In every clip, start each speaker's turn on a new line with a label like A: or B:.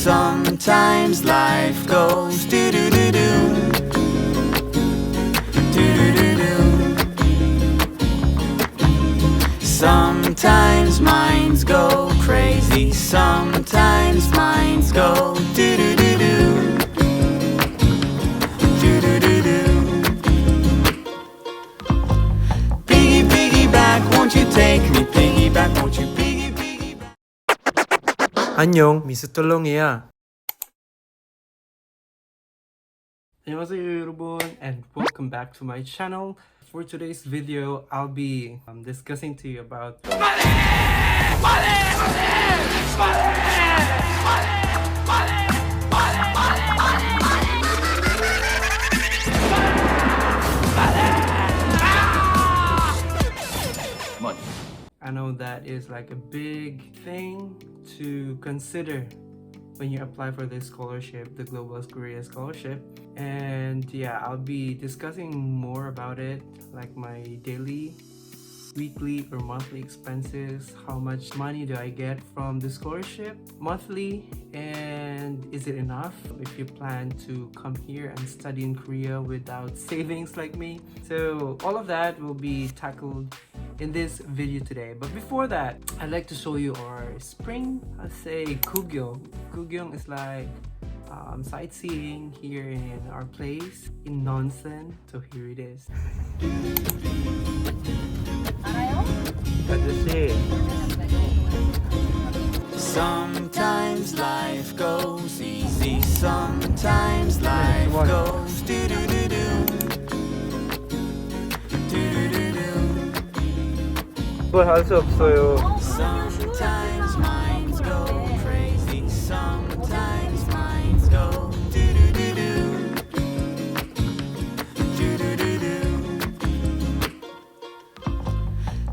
A: Sometimes life goes do-do-do-do, do-do-do-do. Sometimes minds go crazy, sometimes minds go do-do-do-do, do-do-do-do. Piggy, piggyback, won't you take me? Piggyback, won't you piggy, piggyback?
B: 안녕, 미스톨롱이야. 안녕하세요 여러분, and welcome back to my channel. For today's video, I'll be discussing to you about money. I know that is like a big thing to consider when you apply for this scholarship, the Global Korea Scholarship. And yeah, I'll be discussing more about it, like my daily, weekly or monthly expenses, how much money do I get from the scholarship monthly, and is it enough if you plan to come here and study in Korea without savings like me. So all of that will be tackled in this video today. But before that, I'd like to show you our spring, I'd say Kugyong. Kugyong is like sightseeing here in our place in Nonsen. So here it is.
A: Sometimes life goes easy, sometimes life goes do-do-do-do, do-do-do-do.
B: 그걸 할 수 없어요.
A: Sometimes minds go crazy, sometimes minds go do-do-do-do, do-do-do-do.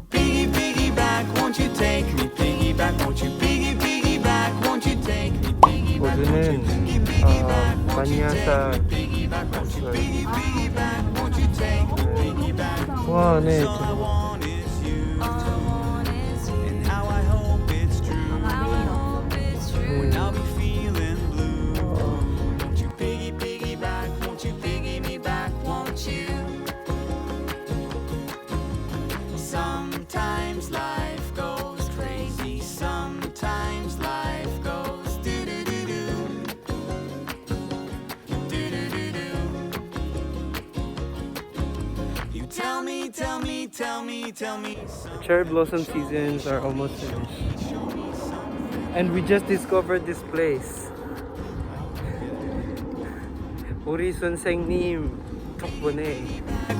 A: Piggy, piggyback, won't you take me? Piggyback, won't you piggy, piggyback, won't you take me? Piggyback, won't you piggy, piggyback, won't you take me? Piggyback, won't you piggy, piggyback, won't you take me? Piggyback.
B: 와, 네.
A: All I want is you, and how I hope it's true. When I'll be feeling blue, won't you piggy, piggyback, won't you piggy me back, won't you? Sometimes life goes crazy, sometimes life goes do-do-do-do, do-do-do-do. You tell me, tell me, tell me, tell me.
B: Cherry blossom seasons are almost finished. And we just discovered this place. 우리 선생님 덕분에.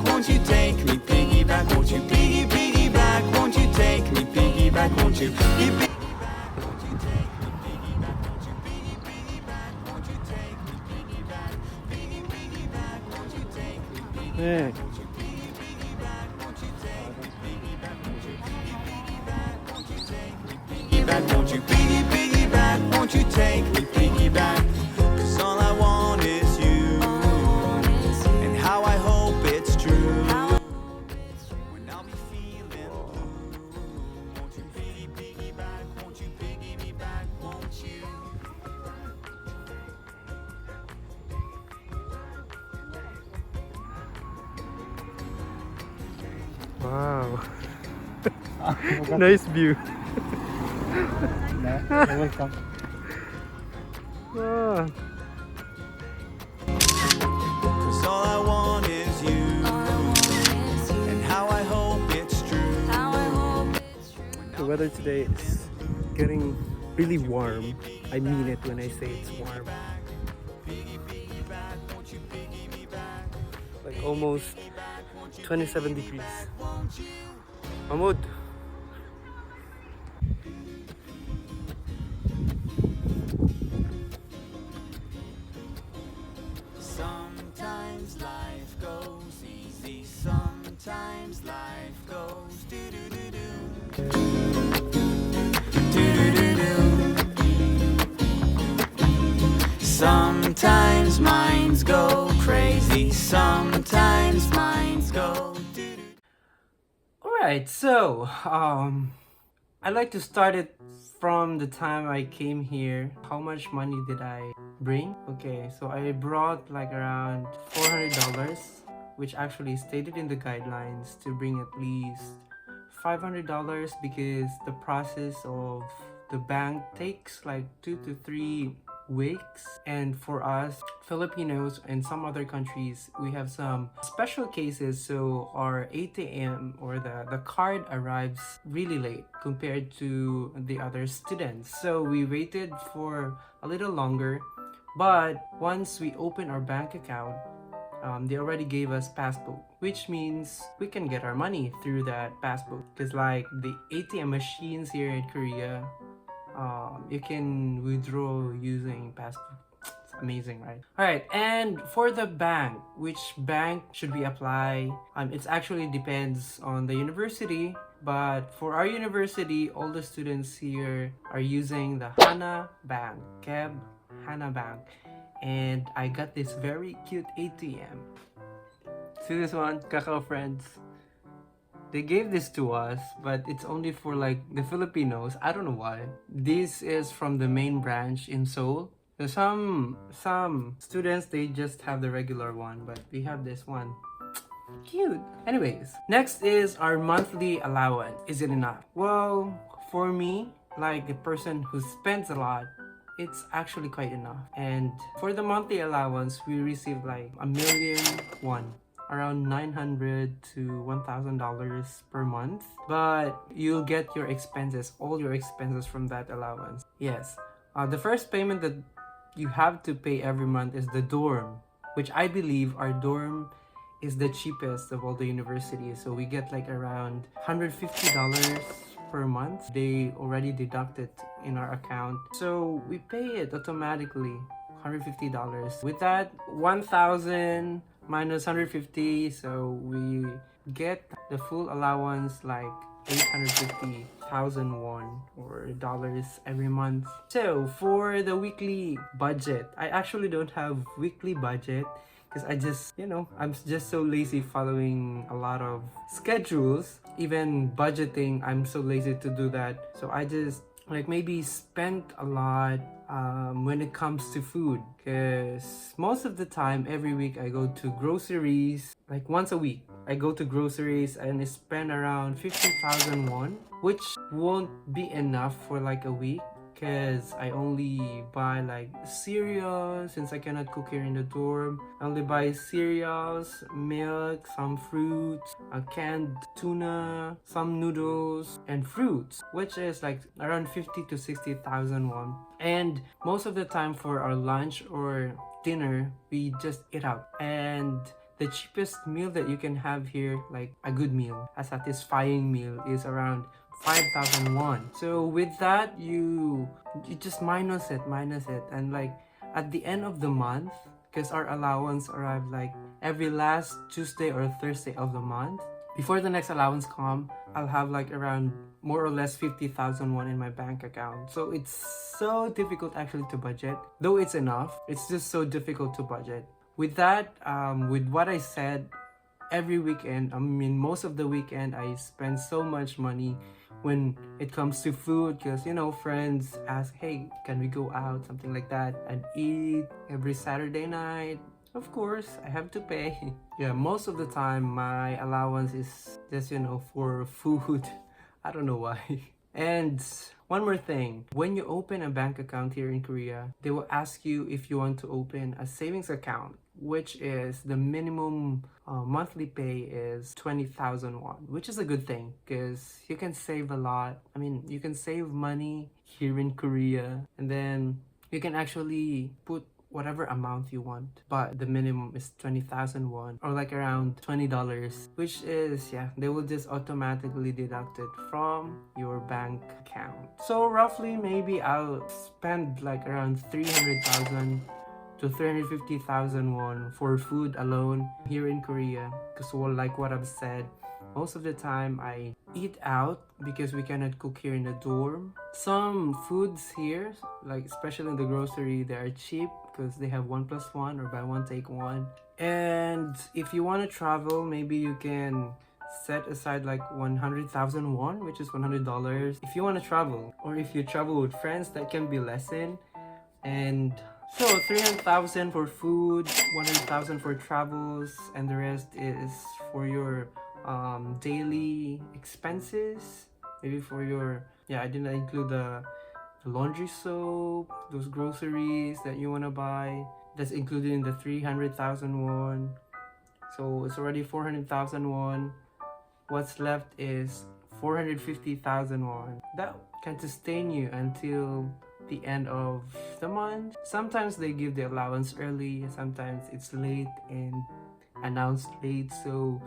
A: Won't you take me piggyback? Won't you piggy, piggyback? Won't you take me piggyback? Won't you piggy, piggyback? Won't you take me piggyback? Won't you piggy, piggyback? Won't you take me piggyback? Piggy, piggyback? Won't you take me piggyback?
B: 네.
A: Won't you piggy, piggyback? Won't you take me piggyback? Won't you piggy, piggyback? Won't you take me piggyback? Won't you piggy, piggyback? Won't you take me piggyback? 'Cause all I want is you, and how I hope it's true. When I'll be feeling blue, won't you piggy, piggyback? Won't you piggy me back? Won't you?
B: Wow. Nice view.
C: welcome.
B: Ah.
A: 'Cause all I want is you, and how I hope it's true.
B: The weather today is getting really warm. I mean it when I say it's warm. Like almost 27 degrees. Mahmoud.
A: Sometimes life goes easy, sometimes life goes do-do-do-do, do-do-do-do. Sometimes minds go crazy, sometimes minds go do-do.
B: Alright, so I'd like to start it from the time I came here. How much money did I bring? Okay, so I brought like around $400, which actually stated in the guidelines to bring at least $500 because the process of the bank takes like 2 to 3 weeks. And for us Filipinos and some other countries, we have some special cases, so our ATM or the card arrives really late compared to the other students. So we waited for a little longer, but once we open our bank account, they already gave us passbook, which means we can get our money through that passbook. Because like the ATM machines here in Korea, you can withdraw using passbook. It's amazing, right? All right, and for the bank, which bank should we apply? It actually depends on the university, but for our university, all the students here are using the Hana Bank, Keb Hana Bank, and I got this very cute ATM. See this one, Kakao Friends? They gave this to us, but it's only for like the Filipinos. I don't know why. This is from the main branch in Seoul. So some students, they just have the regular one, but we have this one. Cute. Anyways, next is our monthly allowance. Is it enough? Well, for me, like a person who spends a lot, it's actually quite enough. And for the monthly allowance, we receive like 1,000,001, around $900 to $1,000 per month. But you'll get your expenses, all your expenses from that allowance. Yes. The first payment that you have to pay every month is the dorm, which I believe our dorm is the cheapest of all the universities. So we get like around $150 per month. They already deduct it in our account. So we pay it automatically, $150. With that, 1,000 minus 150, so we get the full allowance like 850,000 won or dollars every month. So for the weekly budget, I actually don't have weekly budget because I just, I'm just so lazy following a lot of schedules. Even budgeting, I'm so lazy to do that. So I just like maybe spent a lot when it comes to food, because most of the time every week I go to groceries. Like once a week I go to groceries and I spend around 50,000 won, which won't be enough for like a week because I only buy like cereals since I cannot cook here in the dorm. I only buy cereals, milk, some fruits, a canned tuna, some noodles, and fruits, which is like around 50 to 60,000 won. And most of the time for our lunch or dinner, we just eat out. And the cheapest meal that you can have here, like a good meal, a satisfying meal, is around 5,000 won. So with that, you just minus it, and like at the end of the month, because our allowance arrive like every last Tuesday or Thursday of the month. Before the next allowance come, I'll have like around more or less 50,000 won in my bank account. So it's so difficult actually to budget. Though it's enough, it's just so difficult to budget. With that, with what I said, every weekend, most of the weekend, I spend so much money when it comes to food, because friends ask, hey, can we go out, something like that, and eat every Saturday night. Of course I have to pay. Yeah, most of the time my allowance is just for food. I don't know why. And one more thing, when you open a bank account here in Korea, they will ask you if you want to open a savings account, which is the minimum monthly pay is 20,000 won, which is a good thing because you can save a lot. You can save money here in Korea, and then you can actually put whatever amount you want, but the minimum is 20,000 won, or like around $20, which is, yeah, they will just automatically deduct it from your bank account. So roughly maybe I'll spend like around 300,000 to 350,000 won for food alone here in Korea, because like what I've said, most of the time I eat out because we cannot cook here in the dorm. Some foods here, like especially in the grocery, they are cheap because they have 1+1 or buy one take one. And if you want to travel, maybe you can set aside like 100,000 won, which is $100, if you want to travel, or if you travel with friends, that can be lessened. And so 300,000 for food, 100,000 for travels, and the rest is for your daily expenses. Maybe for your, yeah, I didn't include the laundry soap, those groceries that you want to buy. That's included in the 300,000 won. So it's already 400,000 won. What's left is 450,000 won. That can sustain you until the end of the month. Sometimes they give the allowance early, sometimes it's late and announced late. So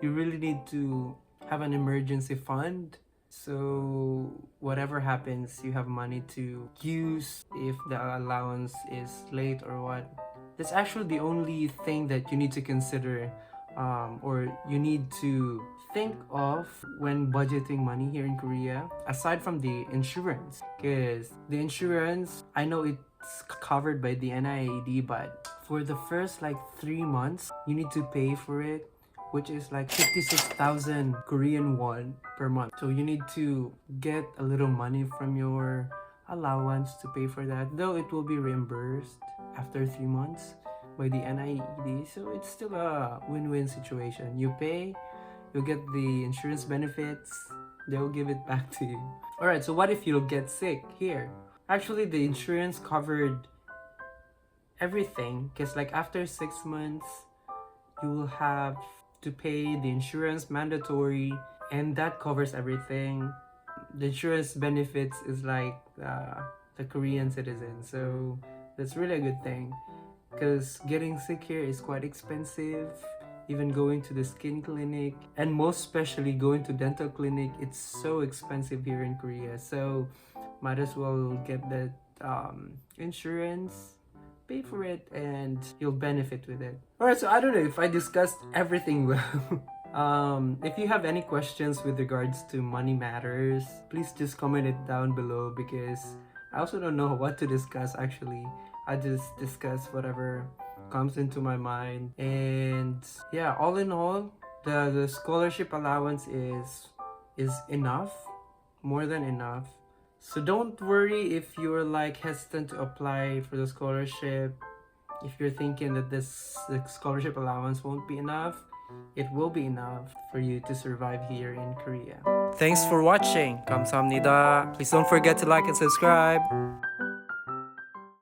B: you really need to have an emergency fund. So whatever happens, you have money to use if the allowance is late or what. That's actually the only thing that you need to consider, or you need to think of when budgeting money here in Korea, aside from the insurance. Because the insurance, I know it's covered by the NIAD, but for the first like 3 months, you need to pay for it, which is like 56,000 Korean won per month. So you need to get a little money from your allowance to pay for that, though it will be reimbursed after 3 months by the NIED. So it's still a win-win situation. You pay, you'll get the insurance benefits, they'll give it back to you. Alright, so what if you'll get sick here? Actually, the insurance covered everything, because like after 6 months, you will have to pay the insurance mandatory, and that covers everything. The insurance benefits is like the Korean citizen, so that's really a good thing, because getting sick here is quite expensive. Even going to the skin clinic, and most especially going to dental clinic, it's so expensive here in Korea. So might as well get that insurance, pay for it, and you'll benefit with it. Alright, so I don't know if I discussed everything well. If you have any questions with regards to money matters, please just comment it down below, because I also don't know what to discuss actually. I just discuss whatever comes into my mind. And yeah, all in all, the scholarship allowance is enough, more than enough. So don't worry if you're like hesitant to apply for the scholarship. If you're thinking that the scholarship allowance won't be enough, it will be enough for you to survive here in Korea. Thanks for watching. 감사합니다. Please don't forget to like and subscribe.